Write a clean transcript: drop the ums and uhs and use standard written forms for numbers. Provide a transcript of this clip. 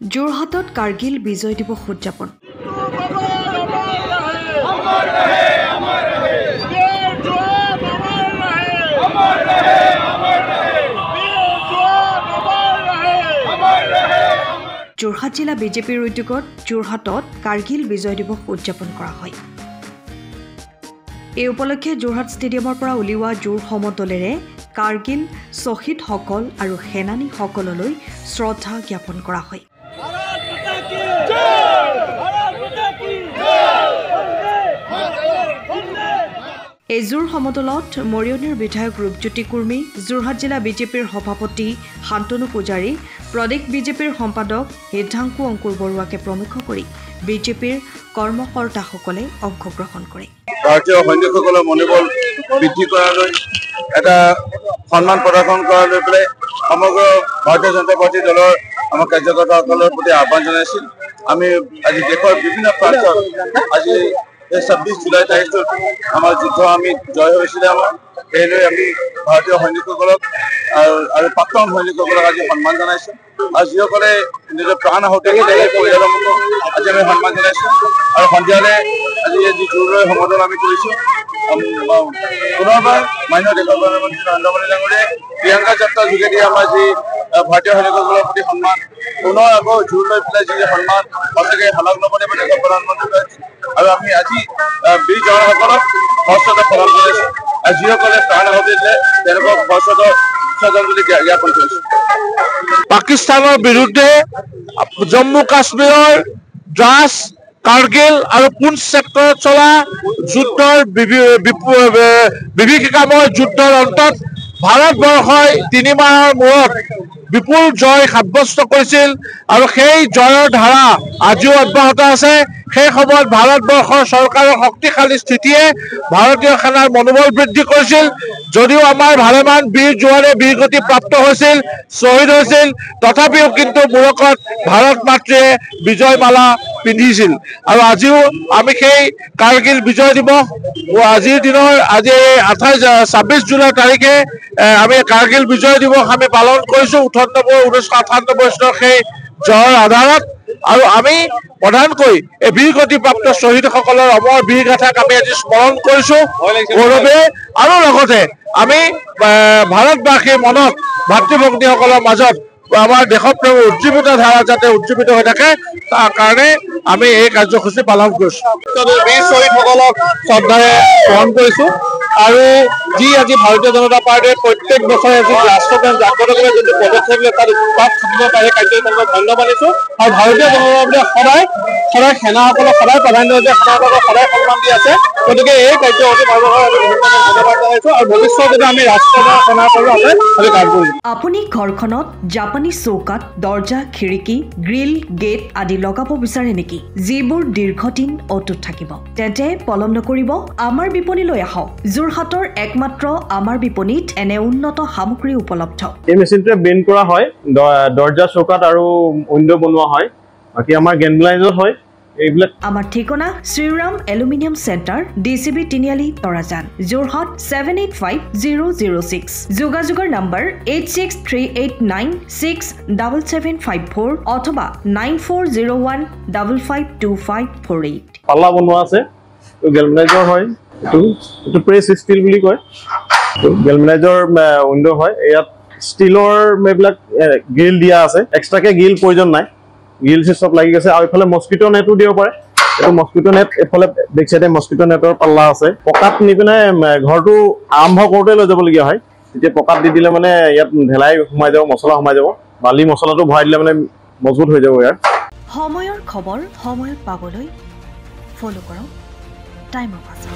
যোৰহাটত কাৰ্গিল বিজয় দিৱস উদযাপন। যোৰহাট জিলা বিজেপিৰ উদ্যোগত যোৰহাটত কাৰ্গিল বিজয় দিৱস উদযাপন কৰা হয়। এই উপলক্ষে যোৰহাট ষ্টেডিয়ামৰ পৰা উলিওৱা জোৰ সমদলেৰে কাৰ্গিল শ্বহীদসকল আৰু সেনানীসকললৈ শ্ৰদ্ধা জ্ঞাপন কৰা হয়। এই জোৰ সমদলত মৰিয়নিৰ বিধায়ক ৰূপজ্যোতি কুৰ্মী, যোৰহাট জিলা বিজেপিৰ সভাপতি শান্তনু পূজাৰী, প্ৰদেশ বিজেপিৰ সম্পাদক সিদ্ধাংকু অংকুৰ বৰুৱাকে প্ৰমুখ কৰি বিজেপিৰ কৰ্মকৰ্তাসকলে অংশগ্ৰহণ কৰে। ভাৰতীয় সৈনিকসকলৰ মনোবল বৃদ্ধি কৰালৈ এটা সন্মান প্ৰদৰ্শন কৰালৈ পেলাই সমগ্ৰ ভাৰতীয় জনতা পাৰ্টি দলৰ আমাৰ কাৰ্যকৰ্তাসকলৰ প্ৰতি আহ্বান জনাইছিল। আমি আজি দেশৰ বিভিন্ন প্ৰান্তত আজি 26 জুলাই তাৰিখটোত আমাৰ যুদ্ধ আমি জয় হৈছিলে। সেয়েলৈ আমি ভাৰতীয় সৈনিকসকলক আৰু প্ৰাক্তন সৈনিকসকলক আজি সন্মান জনাইছোঁ আৰু যিসকলে নিজৰ প্ৰাণ আহুতি দিলে পৰিয়ালসমূহক আজি আমি সন্মান জনাইছোঁ। আৰু সন্ধিয়ালৈ আজি যি জোৰলৈ সমদল আমি কৰিছোঁ। পুনৰবাৰ মাননীয় দেশৰ প্ৰধানমন্ত্ৰী নৰেন্দ্ৰ মোদী ডাঙৰীয়াই প্ৰিয়ংকা যাত্ৰাৰ যোগেদি আমাৰ যি ভাৰতীয় সৈনিকসকলৰ প্ৰতি সন্মান পুনৰ আকৌ জোৰ লৈ পেলাই যি সন্মান সঁচাকৈ শলাগ ল'বলৈ দেশৰ প্ৰধানমন্ত্ৰী আৰু আমি আজি বীৰ জৱানসকলক সশ্ৰদ্ধা প্ৰদান কৰিছোঁ আৰু যিসকলে প্ৰাণ আহুতি দিলে তেওঁলোকক শ্ৰদ্ধাঞ্জলি জ্ঞাপন কৰিছোঁ। পাকিস্তানৰ বিৰুদ্ধে জম্মু কাশ্মীৰৰ দ্ৰাছ, কাৰ্গিল আৰু পুঞ্চ ছেক্টৰত চলা যুদ্ধৰ বিভীষিকাময় যুদ্ধৰ অন্তত ভাৰতবৰ্ষই 3 মাহৰ মূৰত বিপুল জয় সাব্যস্ত কৰিছিল আৰু সেই জয়ৰ ধাৰা আজিও অব্যাহত আছে। সেই সময়ত ভাৰতবৰ্ষৰ চৰকাৰৰ শক্তিশালী স্থিতিয়ে ভাৰতীয় সেনাৰ মনোবল বৃদ্ধি কৰিছিল। যদিও আমাৰ ভালেমান বীৰ জোৱানে বীৰগতি প্ৰাপ্ত হৈছিল, শ্বহীদ হৈছিল, তথাপিও কিন্তু মূৰকত ভাৰত মাতৃয়ে বিজয় মালা পিন্ধিছিল। আৰু আজিও আমি সেই কাৰ্গিল বিজয় দিৱস আজিৰ দিনৰ আজি 26 জুলাই তাৰিখে আমি কাৰ্গিল বিজয় দিৱস আমি পালন কৰিছোঁ 1998 চনৰ সেই জয়ৰ আধাৰত। আৰু আমি প্ৰধানকৈ এই বীৰগতিপ্ৰাপ্ত শ্বহীদসকলৰ অমৰ বীৰগাথাক আমি আজি স্মৰণ কৰিছোঁ গৌৰৱে। আৰু লগতে আমি ভাৰতবাসীৰ মনত ভাতৃভগ্নীসকলৰ মাজত আমাৰ দেশপ্ৰেম উজ্জীৱিত ধাৰা যাতে উজ্জীৱিত হৈ থাকে তাৰ কাৰণে আমি এই কাৰ্যসূচী পালন কৰিছোঁ। বীৰ শ্বহীদসকলক শ্ৰদ্ধাৰে স্মৰণ কৰিছোঁ আৰু যি আজি ভাৰতীয় জনতা পাৰ্টীয়ে প্ৰত্যেক বছৰে আজি ৰাষ্ট্ৰপ্ৰেম জাগ্ৰত কৰি যিটো পদক্ষেপ লৈ তাত উৎপাত থাকিব পাৰে কাৰ্যকলাপক ধন্যবাদ দিছোঁ। আৰু ভাৰতীয় জনতা পাৰ্টীয়ে সদায় সেনাসকলক সদায় প্ৰাধান্য দিয়ে, সেনাসকলক সদায় সন্মান দি আছে। গতিকে এই কাৰ্যসূচী ভাৰতবৰ্ষৰ আমি ধন্যবাদ জনাইছোঁ আৰু ভৱিষ্যতে আমি ৰাষ্ট্ৰীয় সেনাসকলৰ বাবে আমি কাম কৰিম। আপুনি ঘৰখনত জাপানী চৌকাত দৰ্জা, খিৰিকী, গ্ৰিল, গেট আদি লগাব বিচাৰে নেকি? যিবোৰ দীৰ্ঘদিন অটুট থাকিব, তেন্তে পলম নকৰিব, আমাৰ বিপণীলৈ আহক। যোৰহাটৰ একমাত্ৰ আমাৰ বিপণীত এনে উন্নত সামগ্ৰী উপলব্ধ। এই মেচিনটোৱে বেণ্ড কৰা হয়, দৰ্জা, চৌকাত আৰু উইণ্ডো বনোৱা হয়। বাকী আমাৰ গেনলাইজত হয় এইবিলাক। আমাৰ ঠিকনা শ্ৰীৰাম এলুমিনিয়াম চেণ্টাৰ, DCB তিনিআলি, তৰাজান, যোৰহাট 785006। যোগাযোগৰ নম্বৰ 8638967754 অথবা 9401552548। পাল্লা বনোৱা আছে, গেলমেনাইজৰ হয়। এইটো প্ৰেছ ষ্টীল বুলি কয়। গেলমেনাইজৰ উইণ্ডো হয়। ইয়াত ষ্টীলৰ এইবিলাক গ্ৰিল দিয়া আছে, এক্সট্ৰাকে গ্ৰিল প্ৰয়োজন নাই, গ্ৰিল চিষ্টম লাগি গৈছে। আৰু এইফালে মস্কিটো নেটো দিব পাৰে। এইটো মস্কিটো নেট, এইফালে বেক চাইডে মস্কিটো নেটৰ পাল্লা আছে। পকাত নি পিনে ঘৰটো আৰম্ভ কৰোঁতে লৈ যাবলগীয়া হয়। তেতিয়া পকাত দি দিলে মানে ইয়াত ঢেলাই সোমাই যাব, মছলা সোমাই যাব। বালি মছলাটো ভৰাই দিলে মানে মজবুত হৈ যাব। ইয়াৰ সময়ৰ খবৰ সময়ত পাবলৈ ফ'ল' কৰক টাইম অফ আছে।